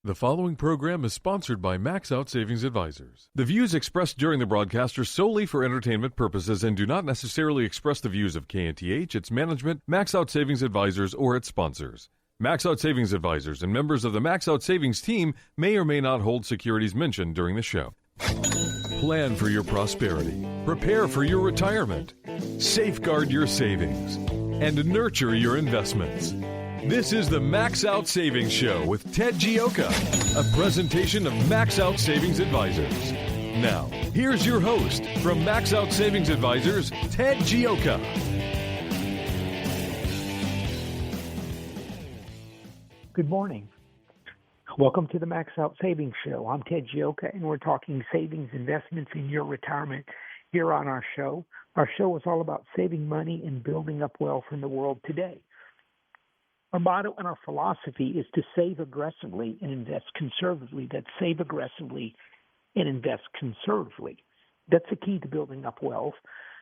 The following program is sponsored by Max Out Savings Advisors. The views expressed during the broadcast are solely for entertainment purposes and do not necessarily express the views of KNTH, its management, Max Out Savings Advisors, or its sponsors. Max Out Savings Advisors and members of the Max Out Savings team may or may not hold securities mentioned during the show. Plan for your prosperity, prepare for your retirement, safeguard your savings, and nurture your investments. This is the Max Out Savings Show with Ted Gioka, a presentation of Max Out Savings Advisors. Now, here's your host from Max Out Savings Advisors, Ted Gioka. Good morning. Welcome to the Max Out Savings Show. I'm Ted Gioka, and we're talking savings investments in your retirement here on our show. Our show is all about saving money and building up wealth in the world today. Our motto and our philosophy is to save aggressively and invest conservatively. That's save aggressively and invest conservatively. That's the key to building up wealth.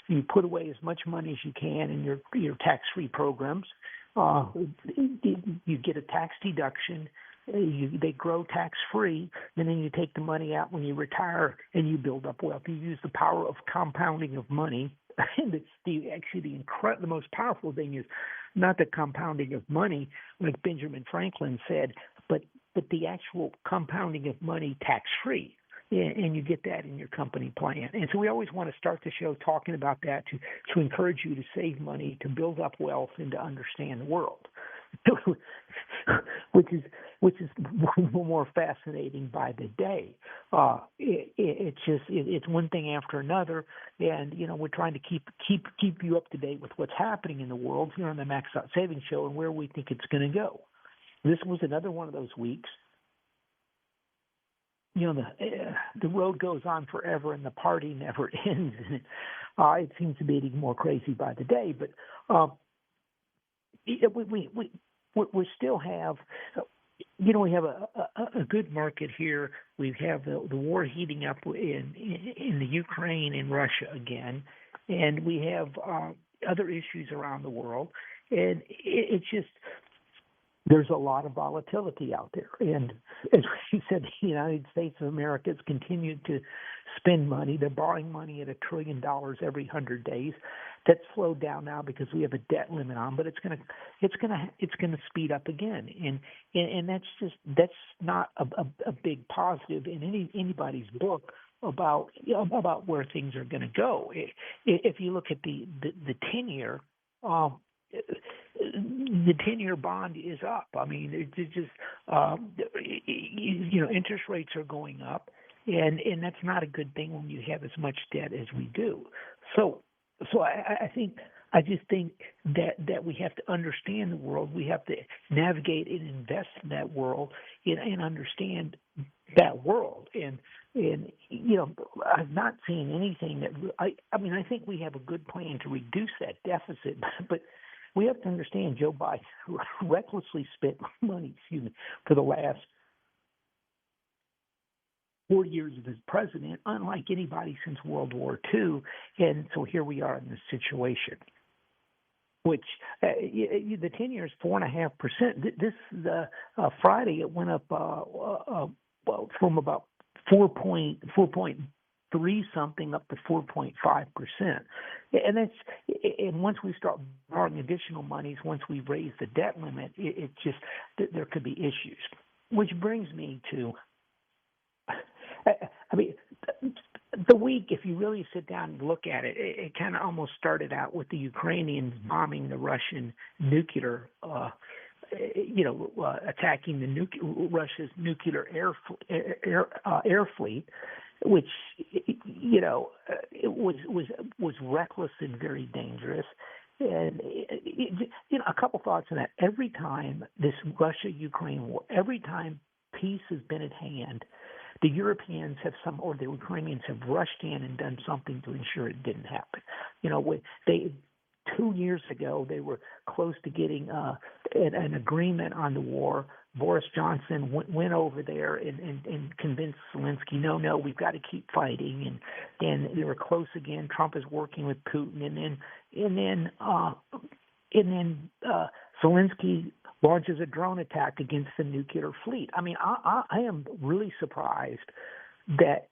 You put away as much money as you can in your tax-free programs. You get a tax deduction. They grow tax-free, and then you take the money out when you retire and you build up wealth. You use the power of compounding of money. And the most powerful thing is not the compounding of money, like Benjamin Franklin said, but the actual compounding of money tax-free. And you get that in your company plan. And so we always want to start the show talking about that to encourage you to save money, to build up wealth, and to understand the world, which is more fascinating by the day. It's one thing after another, and we're trying to keep you up to date with what's happening in the world here on the Max Out Savings Show and where we think it's going to go. This was another one of those weeks. The road goes on forever and the party never ends. It seems to be getting more crazy by the day, but we still have, we have a good market here. We have the war heating up in the Ukraine and Russia again, and we have other issues around the world, and it's just. There's a lot of volatility out there. And as you said, the United States of America has continued to spend money. They're borrowing money at $1 trillion every 100 days. That's slowed down now because we have a debt limit on, but it's going to speed up again. And that's not a big positive in anybody's book about where things are going to go. If you look at the 10-year, the 10-year bond is up. I mean, it's just interest rates are going up, and that's not a good thing when you have as much debt as we do. So I just think that we have to understand the world. We have to navigate and invest in that world and understand that world. And I've not seen anything that I think we have a good plan to reduce that deficit, but we have to understand Joe Biden recklessly spent money, for the last 4 years of his president, unlike anybody since World War II. And so here we are in this situation, which the 10-year is 4.5%. This Friday it went up from about 4.3 something up to 4.5%, and once we start borrowing additional monies, once we raise the debt limit, it just there could be issues. Which brings me to, the week. If you really sit down and look at it, it kind of almost started out with the Ukrainians bombing the Russian nuclear. Attacking Russia's nuclear air fleet, which it was reckless and very dangerous. And a couple thoughts on that. Every time this Russia-Ukraine war, every time peace has been at hand, the Europeans or the Ukrainians have rushed in and done something to ensure it didn't happen. 2 years ago, they were close to getting an agreement on the war. Boris Johnson went over there and convinced Zelensky, no, we've got to keep fighting. And they were close again. Trump is working with Putin. And then Zelensky launches a drone attack against the nuclear fleet. I mean, I am really surprised that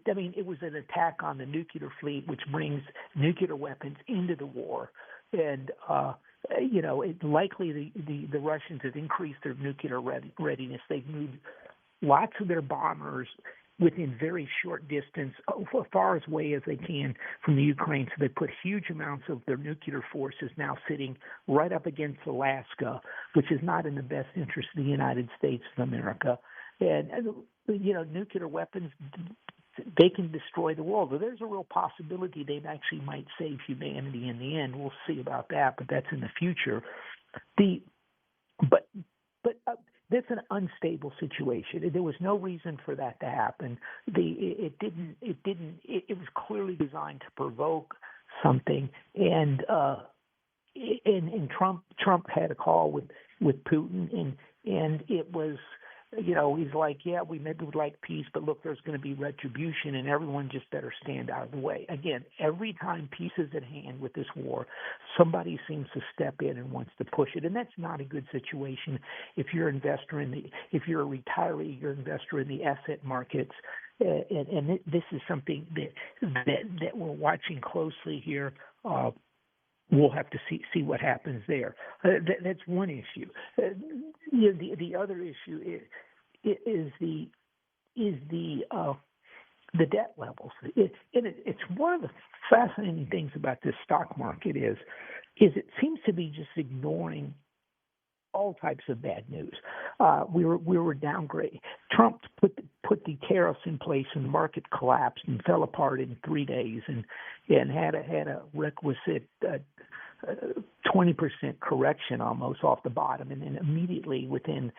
I mean, it was an attack on the nuclear fleet, which brings nuclear weapons into the war, and likely the Russians have increased their nuclear readiness. They've moved lots of their bombers within very short distance, as far away as they can from the Ukraine. So they put huge amounts of their nuclear forces now sitting right up against Alaska, which is not in the best interest of the United States of America. And nuclear weapons, they can destroy the world. Well, there's a real possibility they actually might save humanity in the end. We'll see about that, but that's in the future. But that's an unstable situation. There was no reason for that to happen. It was clearly designed to provoke something, and Trump had a call with Putin, and it was, he's like, yeah, we maybe would like peace, but look, there's going to be retribution, and everyone just better stand out of the way. Again, every time peace is at hand with this war, somebody seems to step in and wants to push it, and that's not a good situation. If you're a retiree, you're an investor in the asset markets, and this is something that we're watching closely here. We'll have to see what happens there. That's one issue. The other issue is the debt levels. It's one of the fascinating things about this stock market is it seems to be just ignoring all types of bad news. We were downgraded. Trump put the tariffs in place, and the market collapsed and fell apart in 3 days, and had a requisite 20% correction almost off the bottom, and then immediately within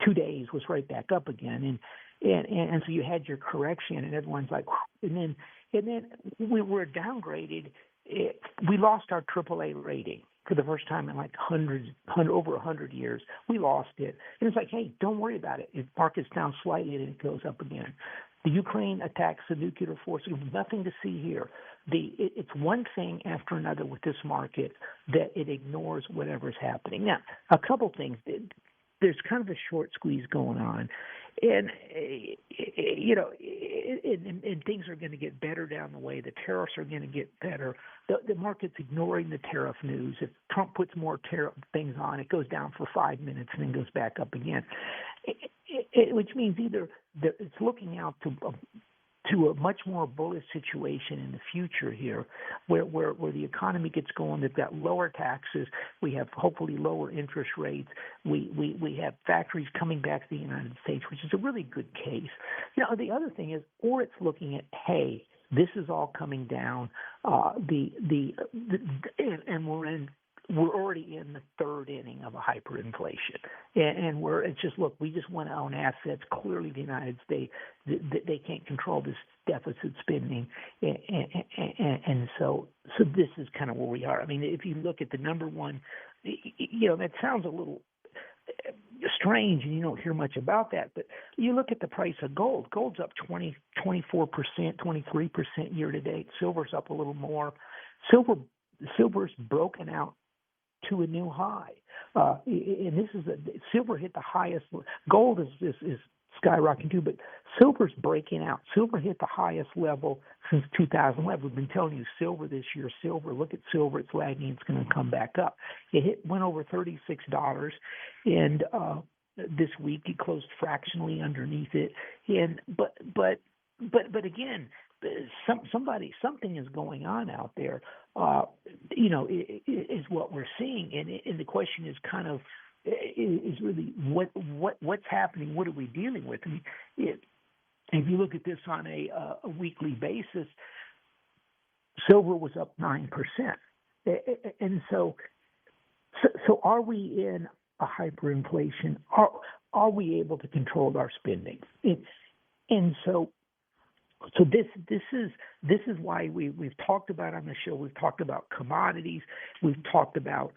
2 days was right back up again, and so you had your correction, and everyone's like, and then we were downgraded. We lost our AAA rating for the first time in like over 100 years. We lost it. And it's like, hey, don't worry about it. If market's down slightly and it goes up again. The Ukraine attacks the nuclear force. There's nothing to see here. It's one thing after another with this market that it ignores whatever's happening. Now, a couple things. There's kind of a short squeeze going on. And, and things are going to get better down the way. The tariffs are going to get better. The market's ignoring the tariff news. If Trump puts more tariff things on, it goes down for 5 minutes and then goes back up again, which means either it's looking out to a much more bullish situation in the future here, where the economy gets going. They've got lower taxes. We have hopefully lower interest rates. We have factories coming back to the United States, which is a really good case. The other thing is, or it's looking at, hey, this is all coming down. And we're already in the third inning of a hyperinflation, and it's just, look, we just want to own assets. Clearly, the United States, they can't control this deficit spending, and so this is kind of where we are. I mean, if you look at the number one, that sounds a little strange, and you don't hear much about that, but you look at the price of gold. Gold's up 24%, 23% year to date. Silver's up a little more. Silver's broken out to a new high, and this is silver hit the highest. Gold is skyrocketing too, but silver's breaking out. Silver hit the highest level since 2011. We've been telling you silver this year. Look at silver; it's lagging. It's going to come back up. It went over $36, and this week it closed fractionally underneath it. And but again, something is going on out there. Is what we're seeing, and the question is kind of is really what's happening. What are we dealing with? I mean, if you look at this on a weekly basis, silver was up 9%, and so are we in a hyperinflation? Are we able to control our spending? And so this is why we've talked about on the show. We've talked about commodities. We've talked about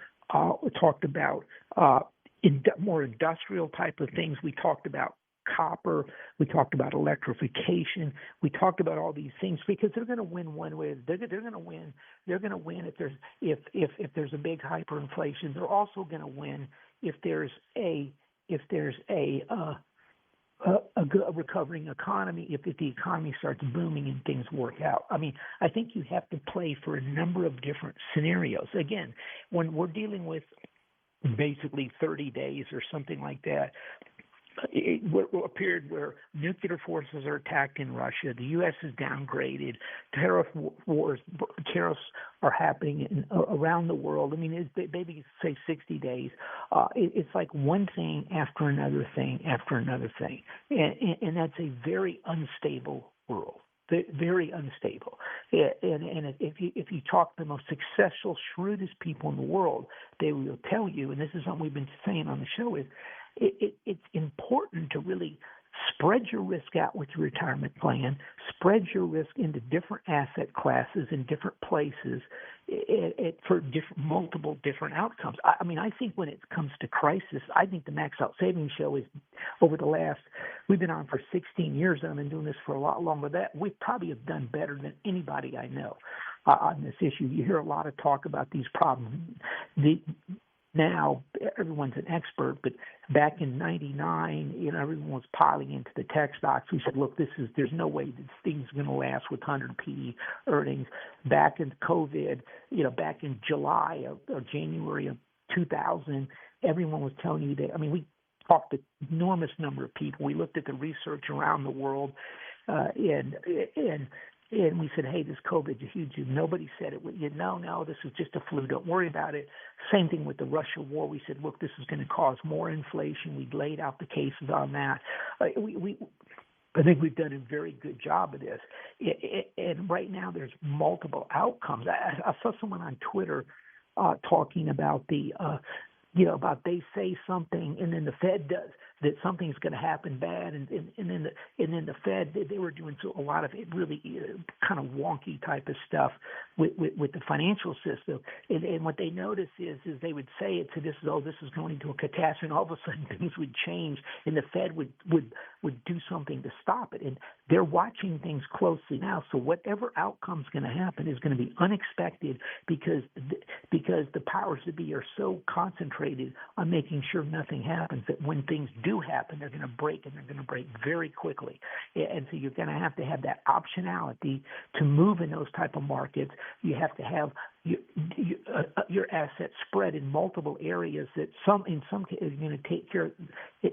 more industrial type of things. We talked about copper. We talked about electrification. We talked about all these things because they're going to win one way. They're going to win. They're going to win if there's a big hyperinflation. They're also going to win if there's a recovering economy, if the economy starts booming and things work out. I mean, I think you have to play for a number of different scenarios. Again, when we're dealing with basically 30 days or something like that, a period where nuclear forces are attacked in Russia, the U.S. is downgraded, tariffs are happening around the world. I mean, it's maybe say 60 days. It's like one thing after another thing after another thing, and that's a very unstable world. Very unstable, and if you talk to the most successful, shrewdest people in the world, they will tell you, and this is something we've been saying on the show, is it's important to really spread your risk out with your retirement plan, spread your risk into different asset classes in different places for multiple different outcomes. I mean, I think when it comes to crisis, I think the Max Out Savings Show is we've been on for 16 years, and I've been doing this for a lot longer than that. We probably have done better than anybody I know on this issue. You hear a lot of talk about these problems. Now everyone's an expert, but back in '99, everyone was piling into the tech stocks. We said, look, there's no way this thing's going to last with 100 PE earnings. Back in COVID, back in July or January of 2000, everyone was telling you that. I mean, we talked to an enormous number of people. We looked at the research around the world, and we said, hey, this COVID is huge. Nobody said it. No, this is just a flu. Don't worry about it. Same thing with the Russia war. We said, look, this is going to cause more inflation. We laid out the cases on that. I think we've done a very good job of this. And right now there's multiple outcomes. I saw someone on Twitter talking about about they say something and then the Fed does that something's going to happen bad, and then the Fed, they were doing a lot of it really kind of wonky type of stuff with the financial system, and what they noticed is they would say it to this is going into a catastrophe, and all of a sudden things would change, and the Fed would do something to stop it, and they're watching things closely now. So whatever outcome's going to happen is going to be unexpected because the powers that be are so concentrated on making sure nothing happens that when things do happen, they're going to break, and they're going to break very quickly. And so you're going to have that optionality to move in those type of markets. You have to have your assets spread in multiple areas that in some cases you're going to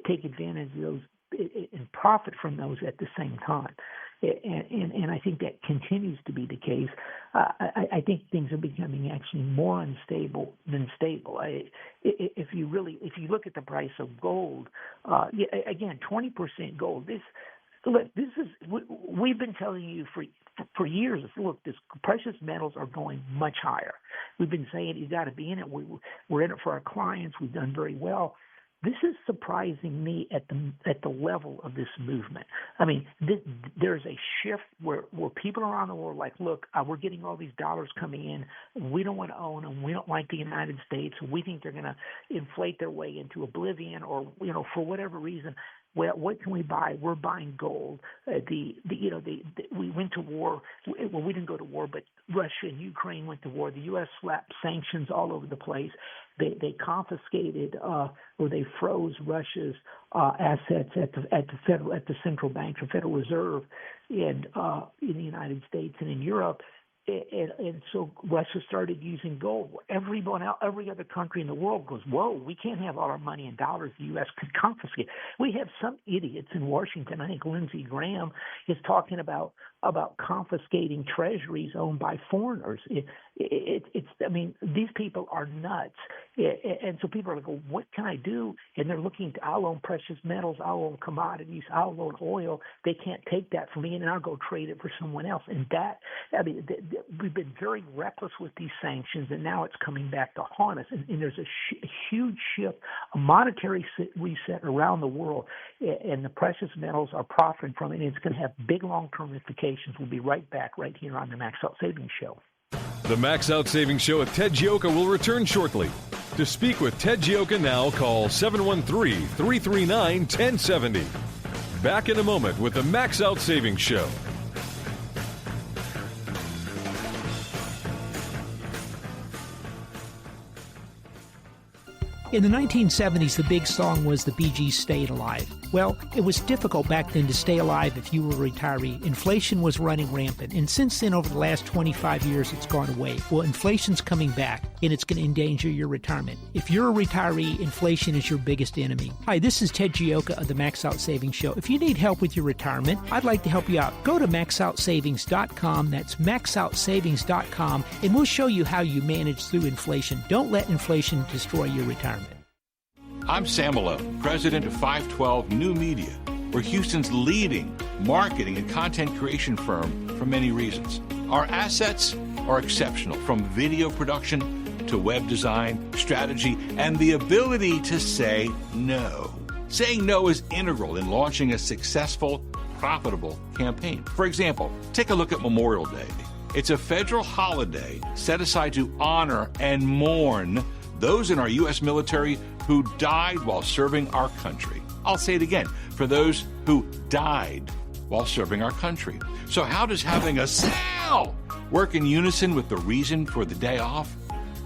take advantage of those and profit from those at the same time. And I think that continues to be the case. I think things are becoming actually more unstable than stable. If you look at the price of gold, again, 20% gold. We've been telling you for years. Look, this precious metals are going much higher. We've been saying you got to be in it. We're in it for our clients. We've done very well. This is surprising me at the level of this movement. I mean, there's a shift where people around the world are like, look, we're getting all these dollars coming in. We don't want to own them. We don't like the United States. We think they're going to inflate their way into oblivion, or for whatever reason. Well, what can we buy? We're buying gold. We went to war. Well, we didn't go to war, but Russia and Ukraine went to war. The U.S. slapped sanctions all over the place. They confiscated or they froze Russia's assets at the central bank, the Federal Reserve, in the United States and in Europe. And so Russia started using gold. Every other country in the world goes, whoa, we can't have all our money in dollars. The U.S. could confiscate. We have some idiots in Washington. I think Lindsey Graham is talking about confiscating treasuries owned by foreigners. I mean, these people are nuts. And so people are like, well, what can I do? And they're looking to, I'll own precious metals, I'll own commodities, I'll own oil. They can't take that from me, and I'll go trade it for someone else. And we've been very reckless with these sanctions, and now it's coming back to haunt us. And there's a huge shift, a monetary reset around the world, and the precious metals are profiting from it, and it's going to have big long-term implications. We'll be right back right here on the Max Out Savings Show. The Max Out Savings Show with Ted Gioka will return shortly. To speak with Ted Gioka now, call 713-339-1070. Back in a moment with the Max Out Savings Show. In the 1970s, the big song was the Bee Gees' Staying Alive. Well, it was difficult back then to stay alive if you were a retiree. Inflation was running rampant, and since then, over the last 25 years, it's gone away. Well, inflation's coming back, and it's going to endanger your retirement. If you're a retiree, inflation is your biggest enemy. Hi, this is Ted Gioka of the Max Out Savings Show. If you need help with your retirement, I'd like to help you out. Go to maxoutsavings.com. That's maxoutsavings.com, and we'll show you how you manage through inflation. Don't let inflation destroy your retirement. I'm Sam Malone, president of 512 New Media. We're Houston's leading marketing and content creation firm for many reasons. Our assets are exceptional, from video production to web design, strategy, and the ability to say no. Saying no is integral in launching a successful, profitable campaign. For example, take a look at Memorial Day. It's a federal holiday set aside to honor and mourn those in our U.S. military who died while serving our country. I'll say it again, for those who died while serving our country. So how does having a sale work in unison with the reason for the day off?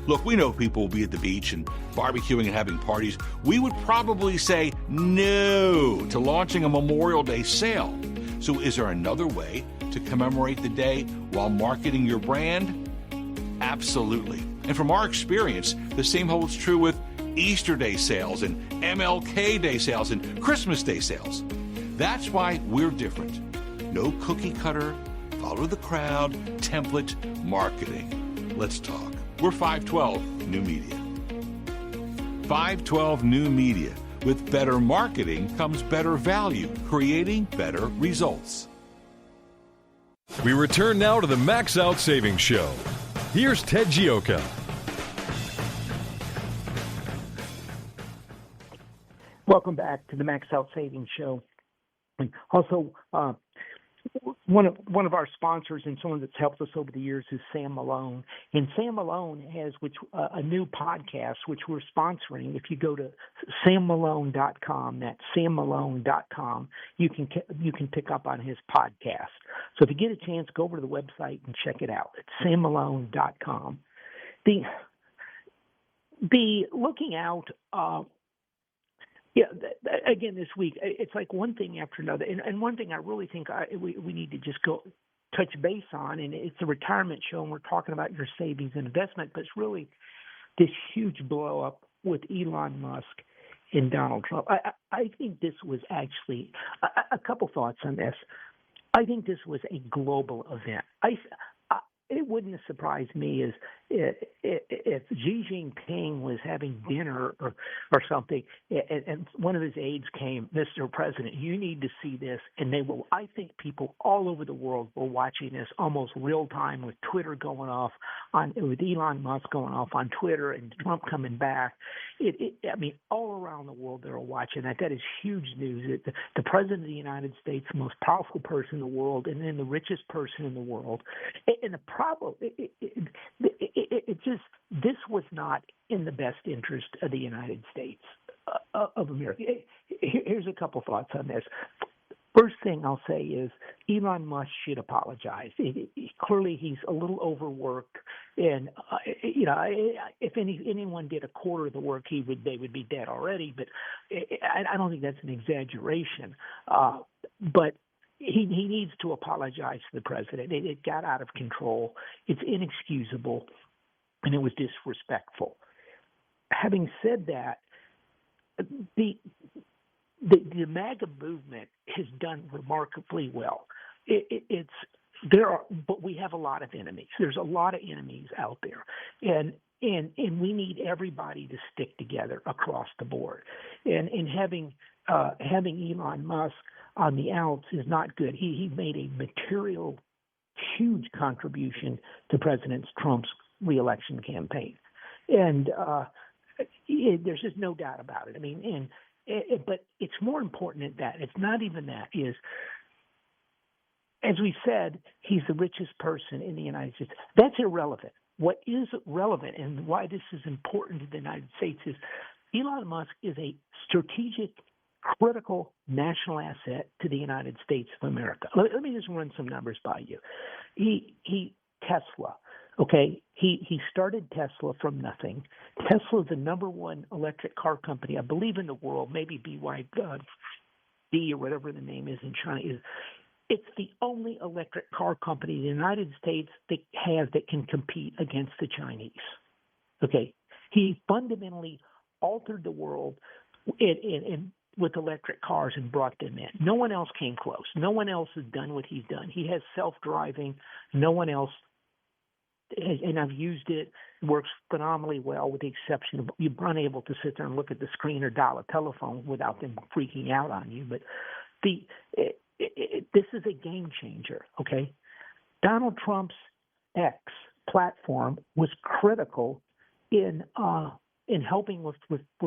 Look, we know people will be at the beach and barbecuing and having parties. We would probably say no to launching a Memorial Day sale. So is there another way to commemorate the day while marketing your brand? Absolutely. And from our experience, the same holds true with Easter Day sales and MLK Day sales and Christmas Day sales. That's why we're different. No cookie cutter, follow the crowd, template marketing. Let's talk. We're 512 New Media. 512 New Media. With better marketing comes better value, creating better results. We return now to the Max Out Savings Show. Here's Ted Gioka. Welcome back to the Max Out Savings Show. Also, one of our sponsors and someone that's helped us over the years is Sam Malone. And Sam Malone has a new podcast which we're sponsoring. If you go to sammalone.com, that's sammalone.com, you can pick up on his podcast. So if you get a chance, go over to the website and check it out. It's sammalone.com. The looking out. Yeah, again, this week, it's like one thing after another. And one thing I really think we need to just go touch base on, and it's a retirement show, and we're talking about your savings and investment, but it's really this huge blow up with Elon Musk and Donald Trump. I think this was actually a couple thoughts on this. I think this was a global event. It wouldn't have surprised me if Xi Jinping was having dinner or something, and one of his aides came, Mr. President, you need to see this, and they will. I think people all over the world were watching this almost real time, with Twitter going off with Elon Musk going off on Twitter and Trump coming back. I mean, all around the world they were watching that. That is huge news. The President of the United States, the most powerful person in the world, and then the richest person in the world, and the problem, this was not in the best interest of the United States of America. Here's a couple thoughts on this. First thing I'll say is Elon Musk should apologize. Clearly, he's a little overworked, and if anyone did a quarter of the work, they would be dead already. But I don't think that's an exaggeration. But he needs to apologize to the president. It got out of control. It's inexcusable, and it was disrespectful. Having said that, the MAGA movement has done remarkably well. But we have a lot of enemies. There's a lot of enemies out there, and we need everybody to stick together across the board. And having Elon Musk on the outs is not good. He made a material, huge contribution to President Trump's reelection campaign, and there's just no doubt about it. I mean, but it's more important than that. It's not even that. Is, as we said, he's the richest person in the United States. That's irrelevant. What is relevant and why this is important to the United States is Elon Musk is a strategic, critical national asset to the United States of America. Let me just run some numbers by you. Tesla, Okay, he started Tesla from nothing. Tesla is the number one electric car company, I believe, in the world. Maybe BYD or whatever the name is in China is. It's the only electric car company in the United States that can compete against the Chinese. Okay, he fundamentally altered the world with electric cars and brought them in. No one else came close. No one else has done what he's done. He has self-driving. No one else. And I've used it. It works phenomenally well, with the exception of you're unable to sit there and look at the screen or dial a telephone without them freaking out on you. But this is a game changer. Okay, Donald Trump's X platform was critical in helping with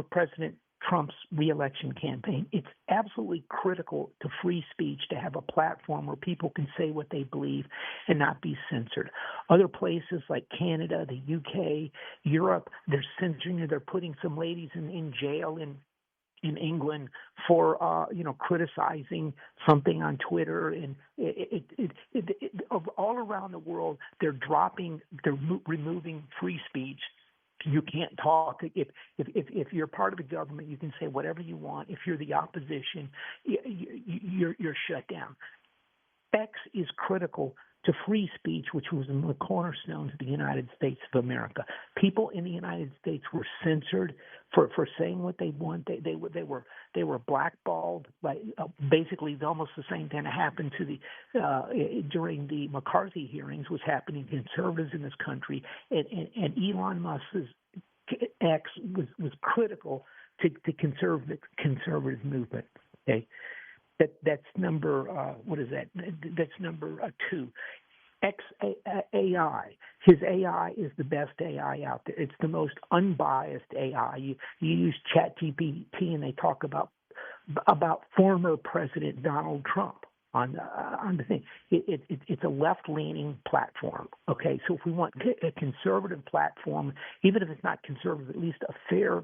President Trump's reelection campaign. It's absolutely critical to free speech to have a platform where people can say what they believe and not be censored. Other places like Canada, the UK, Europe, they're censoring. They're putting some ladies in jail in England for criticizing something on Twitter, and all around the world they're removing free speech. You can't talk. If you're part of the government, you can say whatever you want. If you're the opposition, you're shut down. X is critical to free speech, which was in the cornerstones of the United States of America. People in the United States were censored for saying what they want. They were blackballed. Basically, almost the same thing that happened to during the McCarthy hearings was happening to conservatives in this country. And Elon Musk's X was critical to conservative movement. Okay. That's number what is that? That's number 2. XAI. His AI is the best AI out there. It's the most unbiased AI. You use ChatGPT and they talk about former President Donald Trump on the thing. It's a left-leaning platform. Okay, so if we want a conservative platform, even if it's not conservative, at least a fair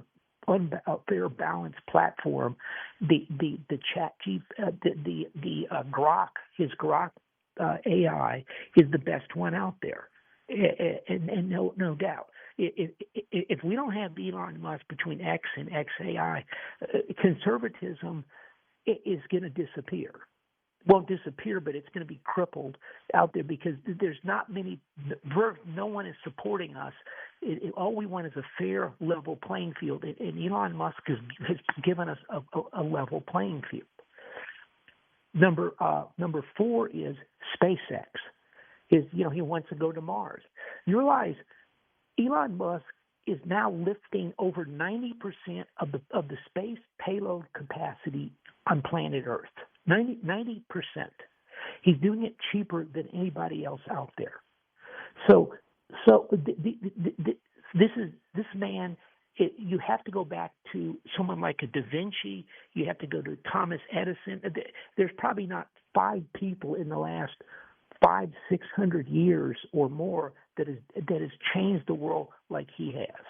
balanced platform, the Grok, his Grok AI is the best one out there, and no doubt. If we don't have Elon Musk between X and XAI, conservatism is going to disappear. Won't disappear, but it's going to be crippled out there because there's not many. No one is supporting us. All we want is a fair, level playing field, and Elon Musk has given us a level playing field. Number 4 is SpaceX. He wants to go to Mars. You realize Elon Musk is now lifting over 90% of the space payload capacity on planet Earth. 90%. He's doing it cheaper than anybody else out there. So this man. You have to go back to someone like a Da Vinci. You have to go to Thomas Edison. There's probably not 5 people in the last 500-600 years or more that has changed the world like he has.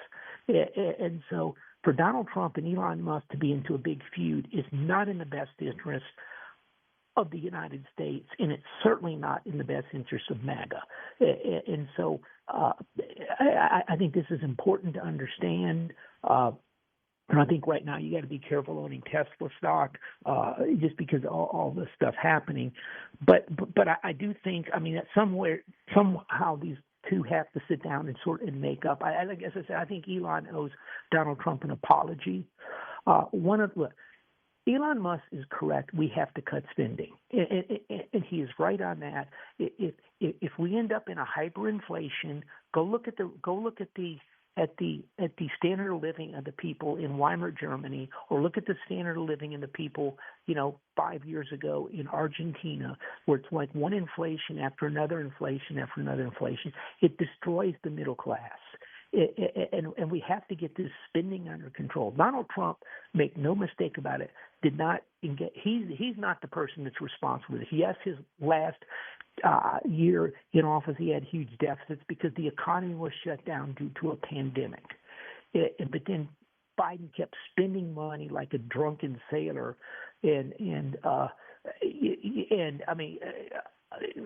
And so for Donald Trump and Elon Musk to be into a big feud is not in the best interest of the United States, and it's certainly not in the best interest of MAGA. And so I think this is important to understand. And I think right now you got to be careful owning Tesla stock just because of all this stuff happening. But I do think, that somehow these two have to sit down and make up. As I said, I think Elon owes Donald Trump an apology. Elon Musk is correct. We have to cut spending, and he is right on that. If we end up in a hyperinflation, go look at the standard of living of the people in Weimar Germany, or look at the standard of living in the people 5 years ago in Argentina, where it's like one inflation after another inflation after another inflation. It destroys the middle class. And we have to get this spending under control. Donald Trump, make no mistake about it, did not engage. He's not the person that's responsible for this. Yes, his last year in office, he had huge deficits because the economy was shut down due to a pandemic. But then Biden kept spending money like a drunken sailor,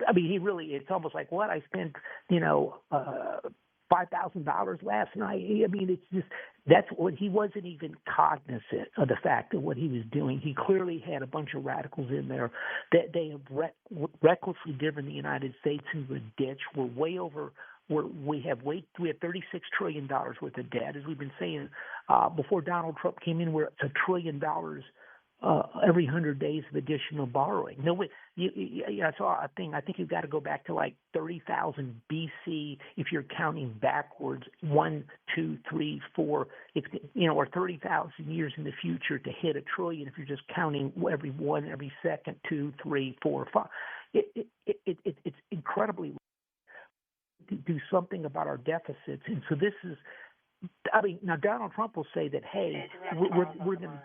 I mean, he really, it's almost like, what, I spent, $5,000 last night. I mean, it's just, that's what, he wasn't even cognizant of the fact of what he was doing. He clearly had a bunch of radicals in there that they have recklessly driven the United States into a ditch. We're way over. We have $36 trillion worth of debt, as we've been saying before Donald Trump came in. We're at $1 trillion every 100 days of additional borrowing. No, I saw a thing. I think you've got to go back to like 30,000 BC if you're counting backwards, 1, 2, 3, 4, or 30,000 years in the future to hit $1 trillion. If you're just counting every second, 2, 3, 4, 5, it's incredibly to do something about our deficits. And so this is, I mean, now Donald Trump will say that, hey, we're going to.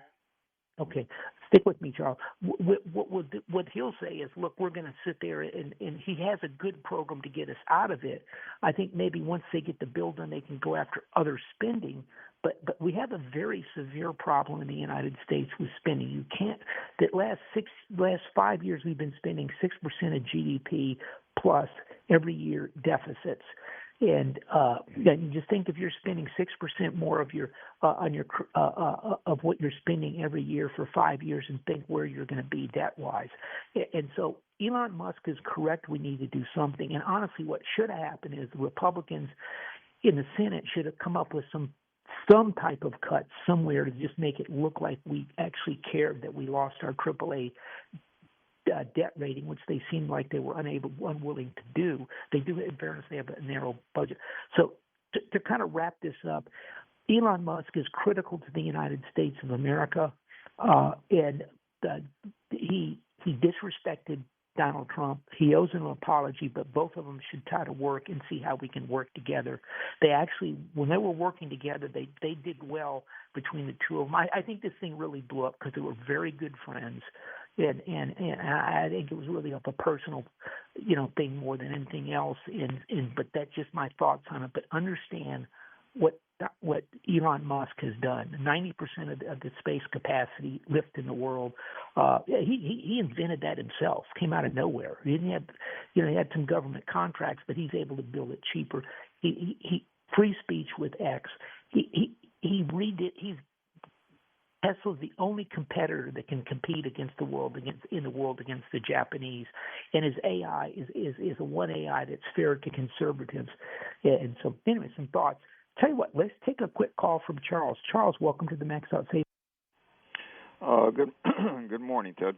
Okay, stick with me, Charles. What he'll say is, look, we're going to sit there, and he has a good program to get us out of it. I think maybe once they get the bill done, they can go after other spending. But we have a very severe problem in the United States with spending. You can't. That last 5 years we've been spending 6% of GDP plus every year deficits. And you just think if you're spending 6% more of your of what you're spending every year for 5 years, and think where you're going to be debt-wise. And so Elon Musk is correct. We need to do something. And honestly, what should have happened is the Republicans in the Senate should have come up with some type of cut somewhere to just make it look like we actually cared that we lost our AAA debt rating, which they seem like they were unwilling to do. They do, in fairness, they have a narrow budget. So to kind of wrap this up, Elon Musk is critical to the United States of America, and he disrespected Donald Trump. He owes him an apology, but both of them should try to work and see how we can work together. They actually, when they were working together, they did well between the two of them. I think this thing really blew up because they were very good friends. And I think it was really of a personal, thing more than anything else. But that's just my thoughts on it. But understand what Elon Musk has done. 90% of the space capacity lift in the world. He invented that himself. Came out of nowhere. He didn't have, he had some government contracts, but he's able to build it cheaper. He free speech with X. He redid. Tesla's the only competitor that can compete in the world against the Japanese, and his AI is a one AI that's fair to conservatives. And so, anyway, some thoughts. Tell you what, let's take a quick call from Charles. Charles, welcome to the Max Out Savings. Good morning, Ted.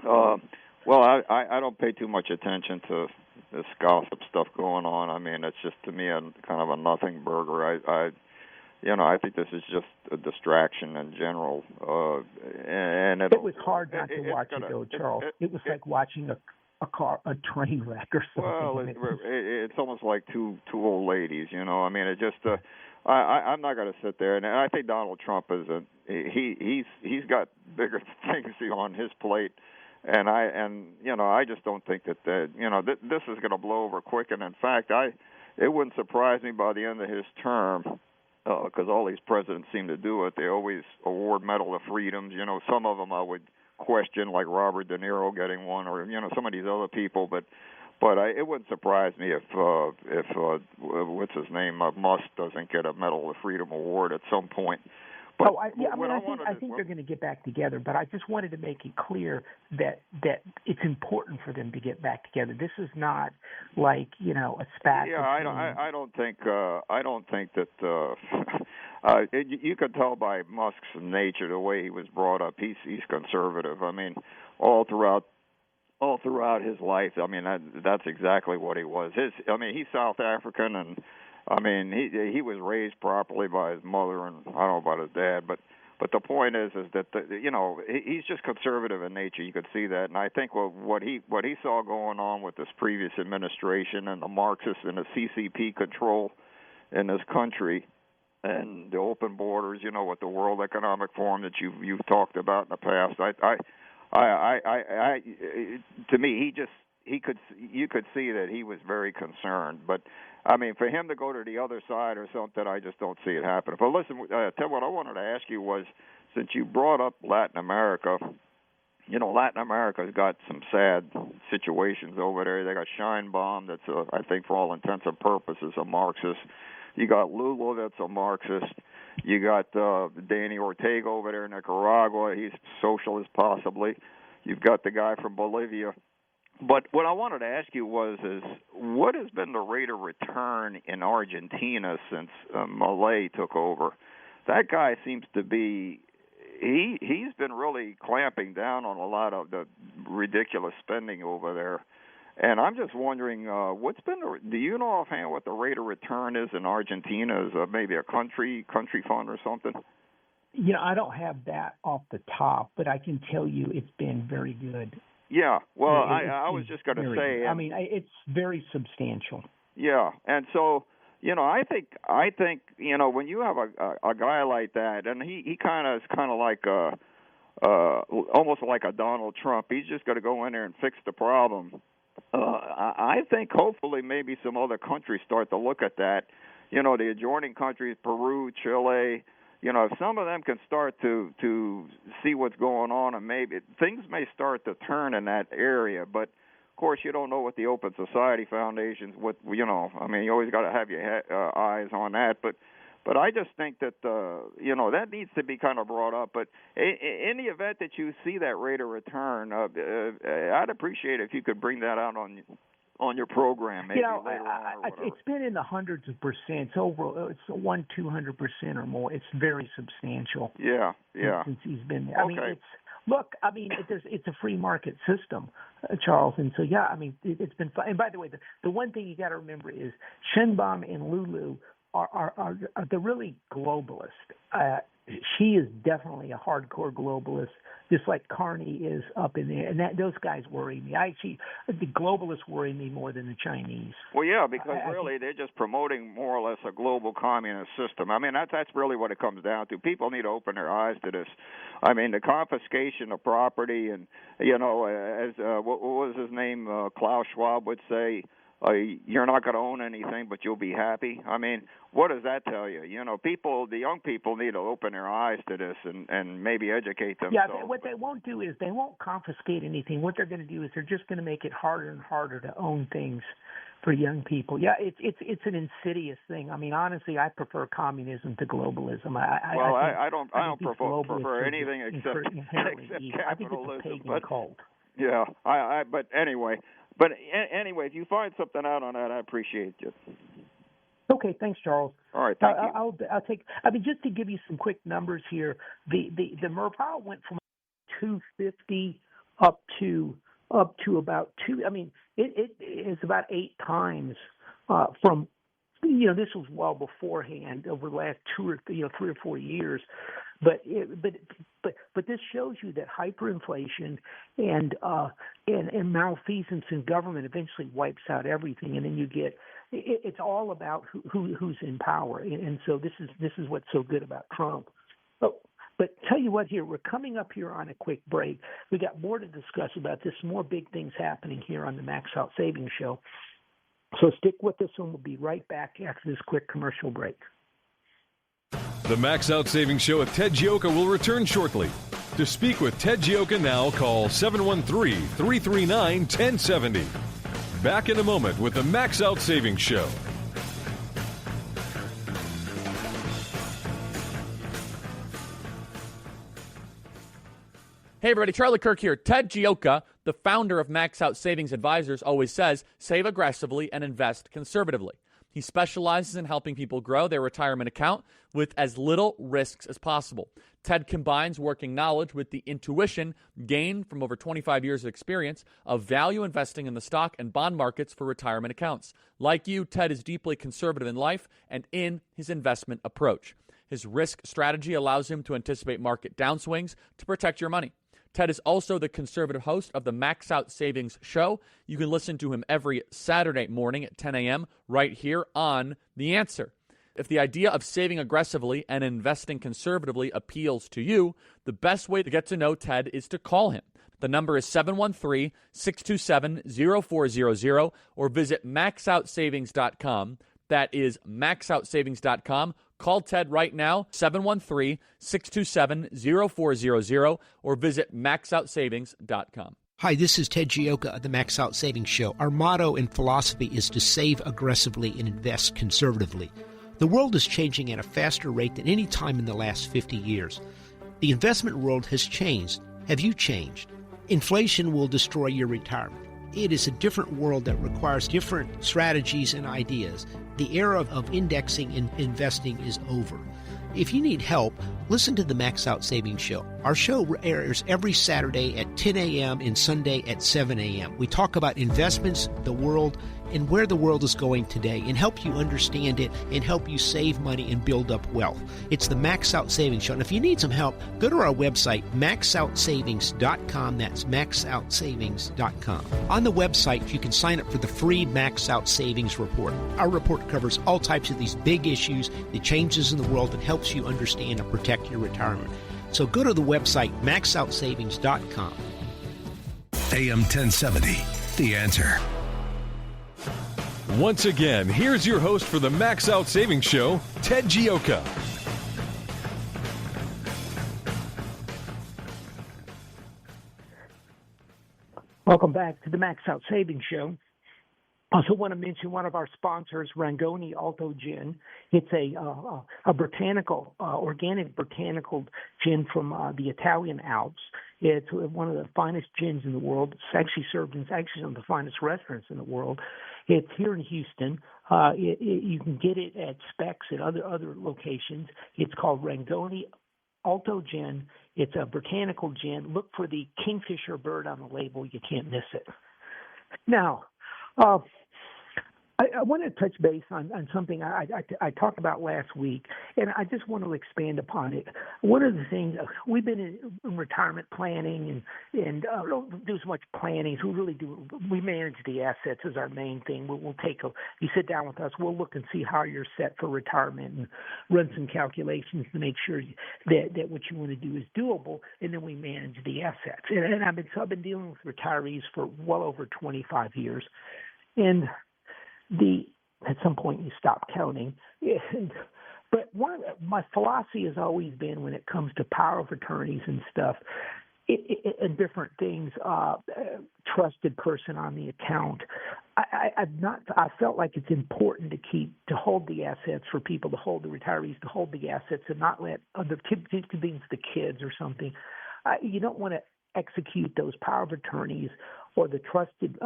Well, I don't pay too much attention to this gossip stuff going on. I mean, it's just to me kind of a nothing burger. I think this is just a distraction in general. And it was hard not to watch it, though, Charles. It was like watching a train wreck or something. Well, it's almost like two old ladies, I mean, it just. I'm not going to sit there, and I think Donald Trump he's got bigger things on his plate, and I just don't think that this is going to blow over quick. And in fact, it wouldn't surprise me by the end of his term. Because all these presidents seem to do it. They always award Medal of Freedoms. Some of them I would question, like Robert De Niro getting one, or some of these other people. But it wouldn't surprise me if what's his name, Musk doesn't get a Medal of Freedom award at some point. But I think they're going to get back together. But I just wanted to make it clear that it's important for them to get back together. This is not like a spat. Yeah, I don't think that. You could tell by Musk's nature, the way he was brought up. He's conservative. I mean, all throughout his life. I mean, that's exactly what he was. He's South African, and I mean, he was raised properly by his mother, and I don't know about his dad, but the point is that he's just conservative in nature. You could see that, and I think what he saw going on with this previous administration and the Marxists and the CCP control in this country, and the open borders, with the World Economic Forum that you've talked about in the past. To me, you could see that he was very concerned, but. I mean, for him to go to the other side or something, I just don't see it happening. But listen, Ted, what I wanted to ask you was, since you brought up Latin America, Latin America's got some sad situations over there. They got Scheinbaum, that's I think for all intents and purposes a Marxist. You got Lula, that's a Marxist. You got Danny Ortega over there in Nicaragua. He's socialist possibly. You've got the guy from Bolivia. But what I wanted to ask you is what has been the rate of return in Argentina since Milei took over? That guy seems to be he's been really clamping down on a lot of the ridiculous spending over there. And I'm just wondering, do you know offhand what the rate of return is in Argentina? Is maybe a country fund or something? I don't have that off the top, but I can tell you it's been very good. Yeah, well, I was just going to say. I mean, it's very substantial. Yeah, and so I think when you have a guy like that, and he kind of is kind of like almost like a Donald Trump. He's just going to go in there and fix the problem. I think hopefully maybe some other countries start to look at that. The adjoining countries, Peru, Chile. If some of them can start to see what's going on, and maybe things may start to turn in that area. But of course, you don't know what the Open Society Foundations. You always got to have your eyes on that. But I just think that that needs to be kind of brought up. But in the event that you see that rate of return, I'd appreciate it if you could bring that out on your program, maybe later on. It's been in the hundreds of percent. It's 200% or more. It's very substantial. Yeah. Since he's been there. Okay. It's a free market system, Charles, and so it's been fun. And by the way, the one thing you got to remember is Scheinbaum and Lulu are they're really globalist. She is definitely a hardcore globalist, just like Carney is up in there, and those guys worry me. The globalists worry me more than the Chinese. Well, yeah, because really they're just promoting more or less a global communist system. I mean, that's really what it comes down to. People need to open their eyes to this. I mean, the confiscation of property, and as what was his name, Klaus Schwab would say. You're not going to own anything, but you'll be happy. I mean, what does that tell you? The young people need to open their eyes to this and maybe educate themselves. Yeah, what they won't do is they won't confiscate anything. What they're going to do is they're just going to make it harder and harder to own things for young people. Yeah, it's an insidious thing. I mean, honestly, I prefer communism to globalism. I don't prefer anything except capitalism. I think it's a pagan cult. Yeah, but anyway. But anyway, if you find something out on that, I appreciate you. Okay, thanks, Charles. All right, thank you. I'll take. I mean, just to give you some quick numbers here, the Merval went from 250 up to about 2. I mean, it is about 8 times from. This was well beforehand over the last 3 or 4 years, but this shows you that hyperinflation and malfeasance in government eventually wipes out everything, and then you get it's all about who's in power, and so this is what's so good about Trump. But tell you what, here we're coming up here on a quick break. We got more to discuss about this, more big things happening here on the Max Out Savings Show. So stick with us, and we'll be right back after this quick commercial break. The Max Out Savings Show with Ted Gioka will return shortly. To speak with Ted Gioka now, call 713-339-1070. Back in a moment with the Max Out Savings Show. Hey everybody, Charlie Kirk here. Ted Gioka, the founder of Max Out Savings Advisors, always says, save aggressively and invest conservatively. He specializes in helping people grow their retirement account with as little risks as possible. Ted combines working knowledge with the intuition gained from over 25 years of experience of value investing in the stock and bond markets for retirement accounts. Like you, Ted is deeply conservative in life and in his investment approach. His risk strategy allows him to anticipate market downswings to protect your money. Ted is also the conservative host of the Max Out Savings Show. You can listen to him every Saturday morning at 10 a.m. right here on The Answer. If the idea of saving aggressively and investing conservatively appeals to you, the best way to get to know Ted is to call him. The number is 713-627-0400 or visit maxoutsavings.com. That is maxoutsavings.com. Call Ted right now, 713-627-0400, or visit maxoutsavings.com. Hi, this is Ted Gioka of the Max Out Savings Show. Our motto and philosophy is to save aggressively and invest conservatively. The world is changing at a faster rate than any time in the last 50 years. The investment world has changed. Have you changed? Inflation will destroy your retirement. It is a different world that requires different strategies and ideas. The era of indexing and investing is over. If you need help, listen to the Max Out Savings Show. Our show airs every Saturday at 10 a.m. and Sunday at 7 a.m. We talk about investments, the world, and where the world is going today, and help you understand it and help you save money and build up wealth. It's the Max Out Savings Show. And if you need some help, go to our website, maxoutsavings.com. That's maxoutsavings.com. On the website, you can sign up for the free Max Out Savings Report. Our report covers all types of these big issues, the changes in the world, and helps you understand and protect your retirement. So go to the website, maxoutsavings.com. AM 1070, The Answer. Once again, here's your host for the Max Out Savings Show, Ted Gioka. Welcome back to the Max Out Savings Show. Also want to mention one of our sponsors, Rangoni Alto Gin. It's a botanical, organic botanical gin from the Italian Alps. It's one of the finest gins in the world. It's actually served in some of the finest restaurants in the world. It's here in Houston. You can get it at Specs and other locations. It's called Rangoni Alto Gin. It's a botanical gin. Look for the kingfisher bird on the label. You can't miss it. Now, I want to touch base on something I talked about last week, and I just want to expand upon it. One of the things, we've been in retirement planning and don't do so much planning. So we manage the assets as our main thing. We'll you sit down with us, we'll look and see how you're set for retirement and run some calculations to make sure that what you want to do is doable, and then we manage the assets. And I've been dealing with retirees for well over 25 years, and at some point you stop counting. But my philosophy has always been, when it comes to power of attorneys and stuff, and different things, trusted person on the account, I felt like it's important to hold the assets for people, to hold the retirees, to hold the assets, and not let other kids, the kids or something. You don't want to execute those power of attorneys or the trusted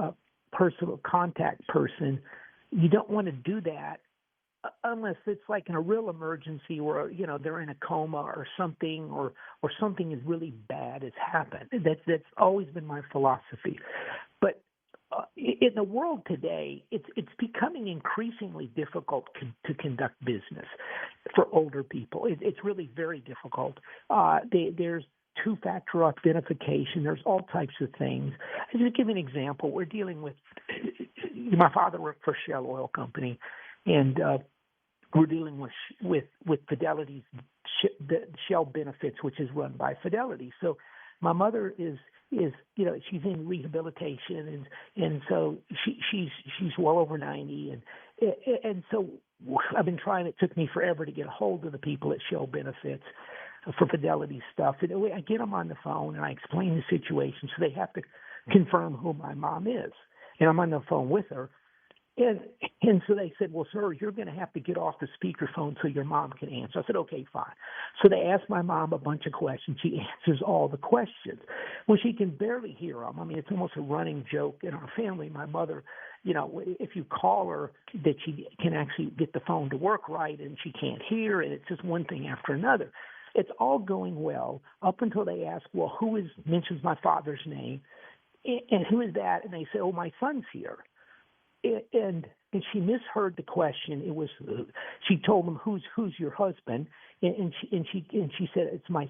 personal contact person. You don't want to do that unless it's like in a real emergency where, they're in a coma or something, or something is really bad has happened. That's always been my philosophy. But in the world today, it's becoming increasingly difficult to conduct business for older people. It's really very difficult. There's two-factor authentication. There's all types of things. I'll just give you an example. We're dealing with my father worked for Shell Oil Company, and we're dealing with Fidelity's Shell Benefits, which is run by Fidelity. So my mother is she's in rehabilitation, and so she's well over 90, and so I've been trying. It took me forever to get a hold of the people at Shell Benefits for Fidelity stuff. And I get them on the phone and I explain the situation, so they have to confirm who my mom is. And I'm on the phone with her. And so they said, well, sir, you're going to have to get off the speakerphone so your mom can answer. I said, okay, fine. So they asked my mom a bunch of questions. She answers all the questions. Well, she can barely hear them. I mean, it's almost a running joke in our family. My mother, if you call her, that she can actually get the phone to work right, and she can't hear, and it's just one thing after another. It's all going well up until they ask, well, mentions my father's name, and who is that? And they say, oh, my son's here. And she misheard the question. It was she told them, who's your husband? And she said, it's my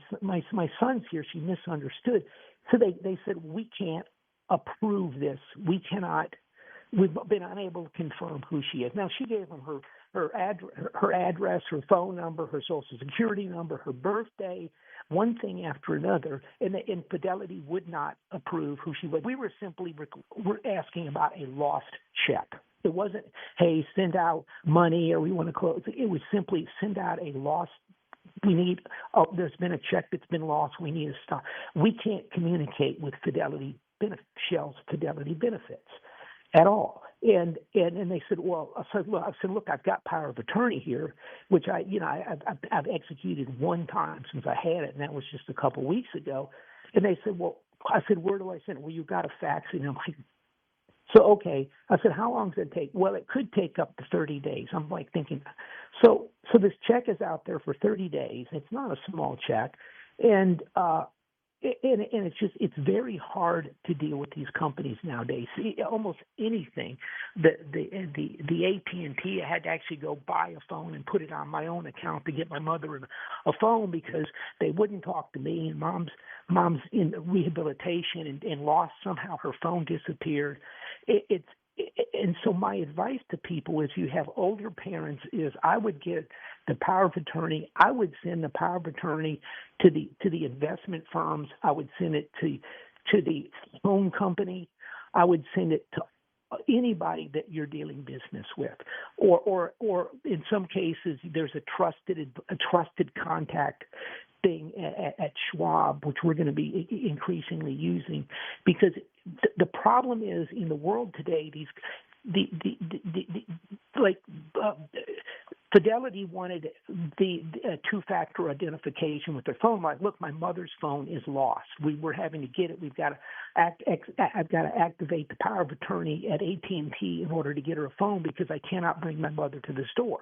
son's here. She misunderstood. So they said, we can't approve this. We've been unable to confirm who she is. Now, she gave them her address, her phone number, her social security number, her birthday, one thing after another, and Fidelity would not approve who she was. We were simply we're asking about a lost check. It wasn't, hey, send out money or we want to close. It was simply send out a lost. There's been a check that's been lost. We need to stop. We can't communicate with Shell's Fidelity benefits at all. And they said, well, I said, look, I've got power of attorney here, which I've executed one time since I had it, and that was just a couple weeks ago. And they said, well, I said, where do I send it? Well, you've got a fax. And I'm like, so, okay. I said, how long does it take? Well, it could take up to 30 days. I'm like thinking, so this check is out there for 30 days. It's not a small check. And it's very hard to deal with these companies nowadays. Almost anything. The AT&T, I had to actually go buy a phone and put it on my own account to get my mother a phone because they wouldn't talk to me. And mom's in rehabilitation and lost somehow her phone disappeared. And so my advice to people is you have older parents is I would get the power of attorney. I would send the power of attorney to the investment firms. I would send it to the phone company. I would send it to anybody that you're dealing business with, or in some cases there's a trusted contact thing at Schwab, which we're going to be increasingly using, because the problem is in the world today, Fidelity wanted the two-factor identification with their phone. Like, look, my mother's phone is lost. We're having to get it. I've got to activate the power of attorney at AT&T in order to get her a phone because I cannot bring my mother to the store.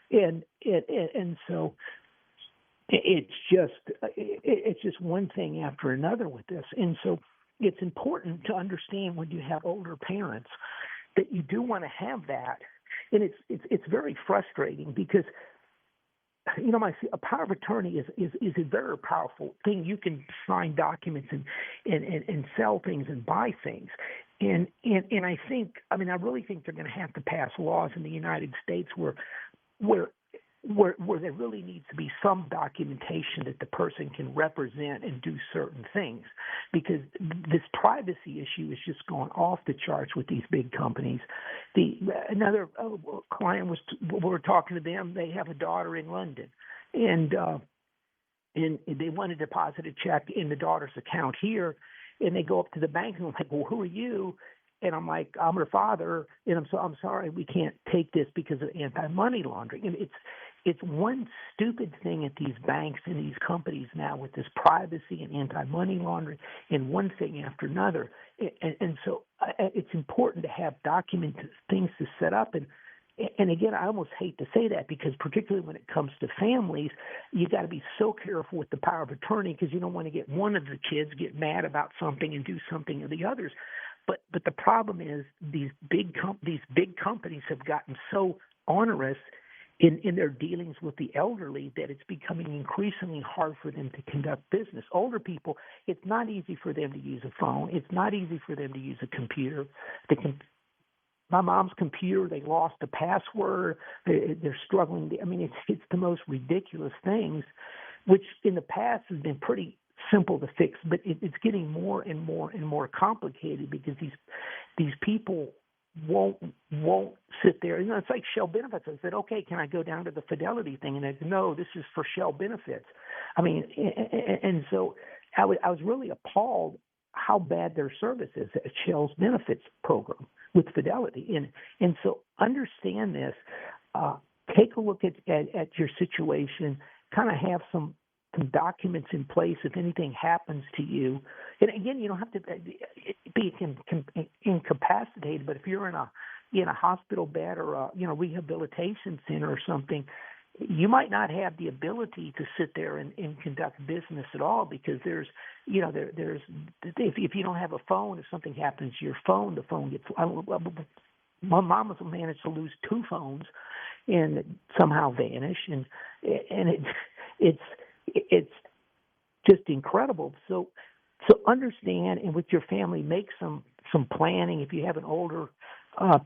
And so it's just one thing after another with this. And so it's important to understand when you have older parents that you do want to have that. And it's very frustrating because, a power of attorney is a very powerful thing. You can sign documents and sell things and buy things. And I really think they're going to have to pass laws in the United States where there really needs to be some documentation that the person can represent and do certain things, because this privacy issue is just going off the charts with these big companies. Another client we were talking to them. They have a daughter in London, and they want to deposit a check in the daughter's account here, and they go up to the bank and I'm like, well, who are you? And I'm like, I'm her father, and I'm sorry, we can't take this because of anti-money laundering. And it's one stupid thing at these banks and these companies now with this privacy and anti-money laundering, and one thing after another. And so it's important to have documented things to set up. And again, I almost hate to say that because particularly when it comes to families, you got to be so careful with the power of attorney because you don't want to get one of the kids get mad about something and do something or the others. But the problem is these big companies have gotten so onerous in their dealings with the elderly that it's becoming increasingly hard for them to conduct business. Older people, it's not easy for them to use a phone. It's not easy for them to use a computer. My mom's computer, they lost the password. They're struggling. It's the most ridiculous things, which in the past has been pretty simple to fix, but it's getting more and more and more complicated because these people won't sit there. It's like Shell Benefits. I said, okay, can I go down to the Fidelity thing? And they said, no, this is for Shell Benefits. And so I was really appalled how bad their service is at Shell's benefits program with Fidelity. And so understand this. Take a look at your situation. Kind of have some documents in place if anything happens to you. And again, you don't have to be incapacitated, but if you're in a hospital bed or a rehabilitation center or something, you might not have the ability to sit there and conduct business at all because there's if you don't have a phone, if something happens to your phone, the phone gets. My mom has managed to lose 2 phones and somehow vanish, and it's just incredible. So understand, and with your family, make some planning. If you have an older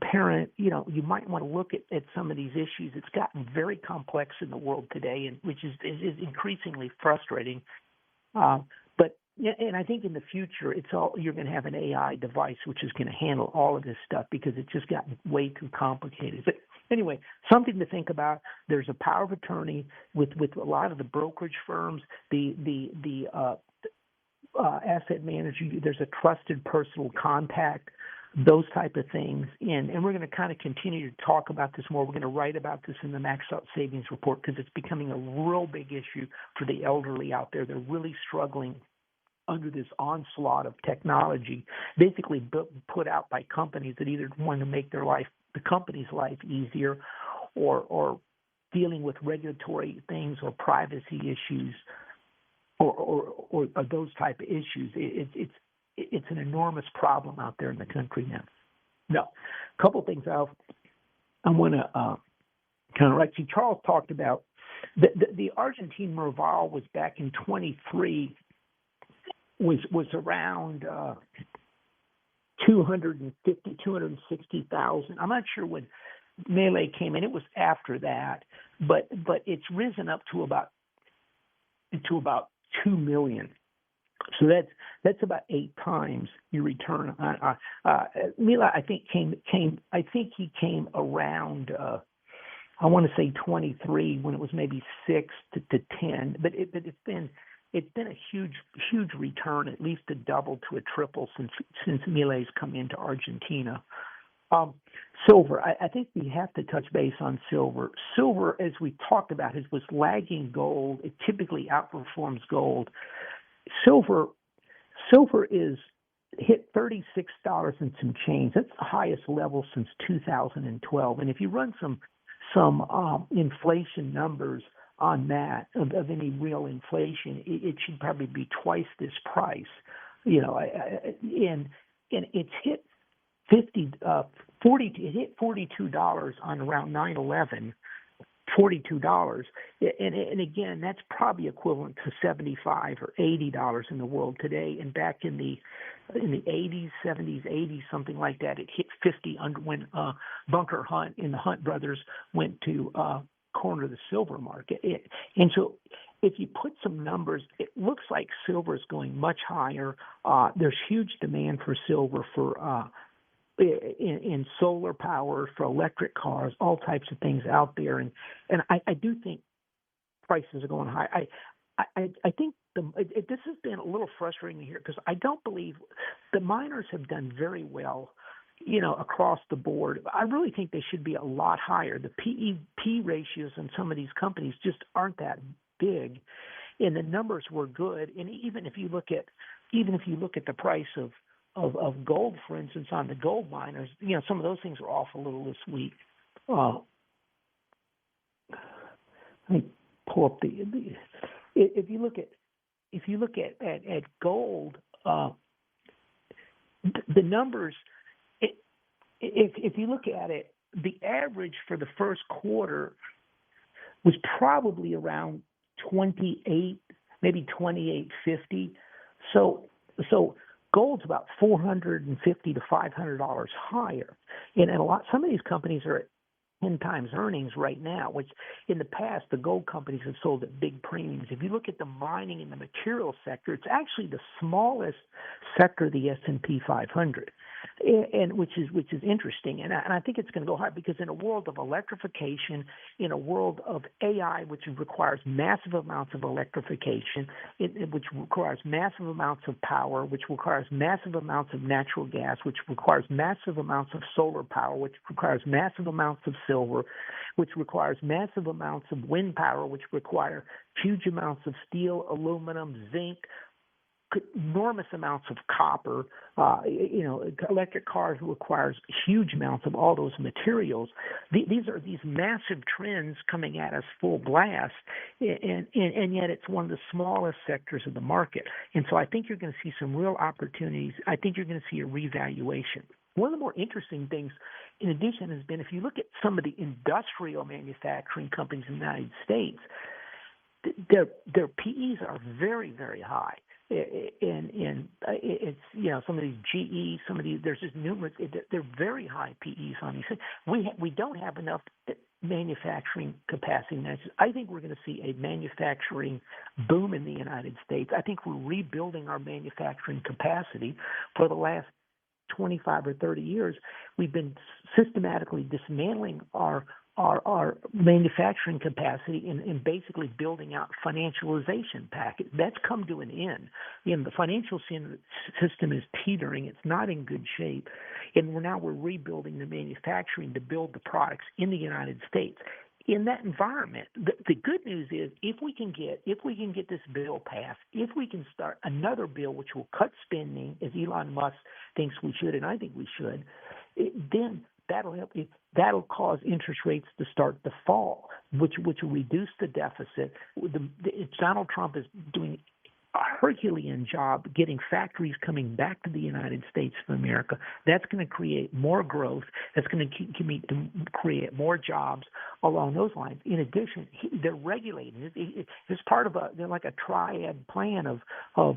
parent, you might want to look at some of these issues. It's gotten very complex in the world today, and which is increasingly frustrating. But and I think in the future, you're going to have an AI device which is going to handle all of this stuff because it's just gotten way too complicated. But anyway, something to think about. There's a power of attorney with a lot of the brokerage firms, the asset manager. There's a trusted personal contact, those type of things. And we're going to kind of continue to talk about this more. We're going to write about this in the Max Out Savings Report because it's becoming a real big issue for the elderly out there. They're really struggling under this onslaught of technology, basically put out by companies that either want to make the company's life easier, or dealing with regulatory things or privacy issues, or those type of issues. It's an enormous problem out there in the country now. Now, a couple of things I want to kind of write. See, Charles talked about the Argentine Merval was back in 23. Was around 260,000. I'm not sure when Melee came in. It was after that, but it's risen up to about 2 million. So that's about 8 times your return. Mila, I think he came around. I want to say 23 when it was maybe 6 to 10, but it's been a huge return, at least a double to a triple since Milei's come into Argentina. Silver, I think we have to touch base on silver. Silver, as we talked about, was lagging gold. It typically outperforms gold. Silver is hit $36 and some change. That's the highest level since 2012. And if you run some inflation numbers on that of any real inflation, it should probably be twice this price, and it's hit it hit $42 on around 9/11, $42, and again that's probably equivalent to $75 or $80 in the world today. And back in the 80s, 70s, 80s, something like that, it hit 50 when Bunker Hunt and the Hunt brothers went to corner the silver market. And so if you put some numbers, it looks like silver is going much higher. There's huge demand for silver for in solar power, for electric cars, all types of things out there. And I do think prices are going high. I think this has been a little frustrating here because I don't believe the miners have done very well, across the board. I really think they should be a lot higher. The P ratios in some of these companies just aren't that big, and the numbers were good. And even if you look at the price of gold, for instance, on the gold miners, some of those things are off a little this week. Let me pull up if you look at gold, the numbers. If you look at it, the average for the first quarter was probably around 28, maybe 28.50. So gold's about $450 to $500 higher, and some of these companies are at 10 times earnings right now, which in the past the gold companies have sold at big premiums. If you look at the mining and the materials sector, it's actually the smallest sector of the S&P 500. And which is interesting, and I think it's going to go high because in a world of electrification, in a world of AI, which requires massive amounts of electrification, which requires massive amounts of power, which requires massive amounts of natural gas, which requires massive amounts of solar power, which requires massive amounts of silver, which requires massive amounts of wind power, which require huge amounts of steel, aluminum, zinc, enormous amounts of copper. Electric cars requires huge amounts of all those materials. These are these massive trends coming at us full blast, and yet it's one of the smallest sectors of the market. And so I think you're going to see some real opportunities. I think you're going to see a revaluation. One of the more interesting things, in addition, has been if you look at some of the industrial manufacturing companies in the United States, their PEs are very, very high. And it's some of these GE, some of these, there's just numerous. They're very high PEs on these. We don't have enough manufacturing capacity. I think we're going to see a manufacturing boom in the United States. I think we're rebuilding our manufacturing capacity. For the last 25 or 30 years, we've been systematically dismantling our manufacturing capacity and basically building out financialization package. That's come to an end. The financial system is teetering. It's not in good shape. And we're rebuilding the manufacturing to build the products in the United States. In that environment, the good news is if we can get this bill passed, if we can start another bill which will cut spending, as Elon Musk thinks we should, and I think we should, then that'll help. That'll cause interest rates to start to fall, which will reduce the deficit. Donald Trump is doing a Herculean job getting factories coming back to the United States of America. That's going to create more growth. That's going to create more jobs along those lines. In addition, they're regulating. It's part of they're like a triad plan of they're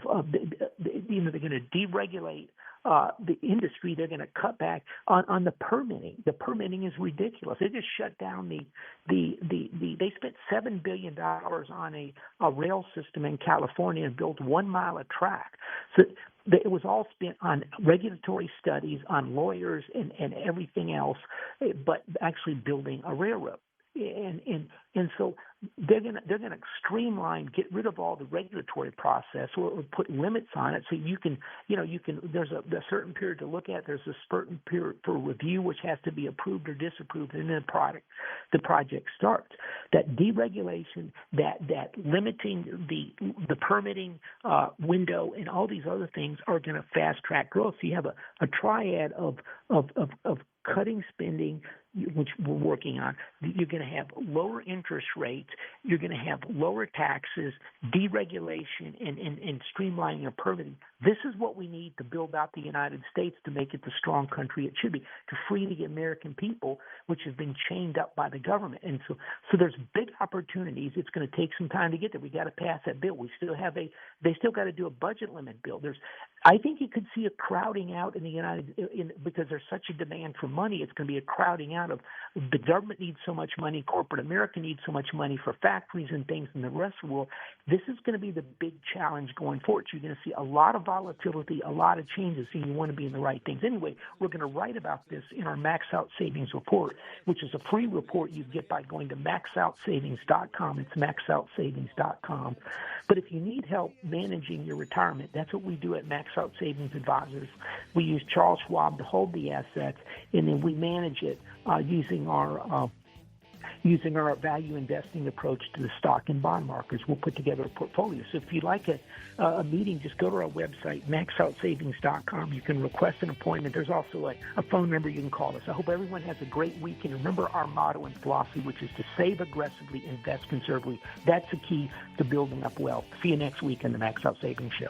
going to deregulate the industry. They're going to cut back on the permitting. The permitting is ridiculous. They just shut down they spent $7 billion on a rail system in California and built 1 mile of track. So it was all spent on regulatory studies, on lawyers and everything else, but actually building a railroad. And so they're gonna streamline, get rid of all the regulatory process, or put limits on it, so you can there's a certain period to look at. There's a certain period for review, which has to be approved or disapproved, and then the project starts. That deregulation, that limiting the permitting window, and all these other things are going to fast track growth. So you have a triad of cutting spending, which we're working on. You're going to have lower interest rates. You're going to have lower taxes, deregulation, and streamlining of permitting. This is what we need to build out the United States to make it the strong country it should be, to free the American people, which has been chained up by the government. And so there's big opportunities. It's going to take some time to get there. We got to pass that bill. They still got to do a budget limit bill. I think you could see a crowding out because there's such a demand for money. It's going to be a crowding out of the government needs so much money, corporate America needs so much money for factories and things in the rest of the world. This is going to be the big challenge going forward. You're going to see a lot of volatility, a lot of changes, and you want to be in the right things. Anyway, we're going to write about this in our Max Out Savings Report, which is a free report you get by going to maxoutsavings.com. It's maxoutsavings.com. But if you need help managing your retirement, that's what we do at Max Out Savings Advisors. We use Charles Schwab to hold the assets, and then we manage it using our value investing approach to the stock and bond markets. We'll put together a portfolio. So if you'd like a meeting, just go to our website, maxoutsavings.com. You can request an appointment. There's also a phone number you can call us. I hope everyone has a great week. And remember our motto and philosophy, which is to save aggressively, invest conservatively. That's the key to building up wealth. See you next week on the Max Out Savings Show.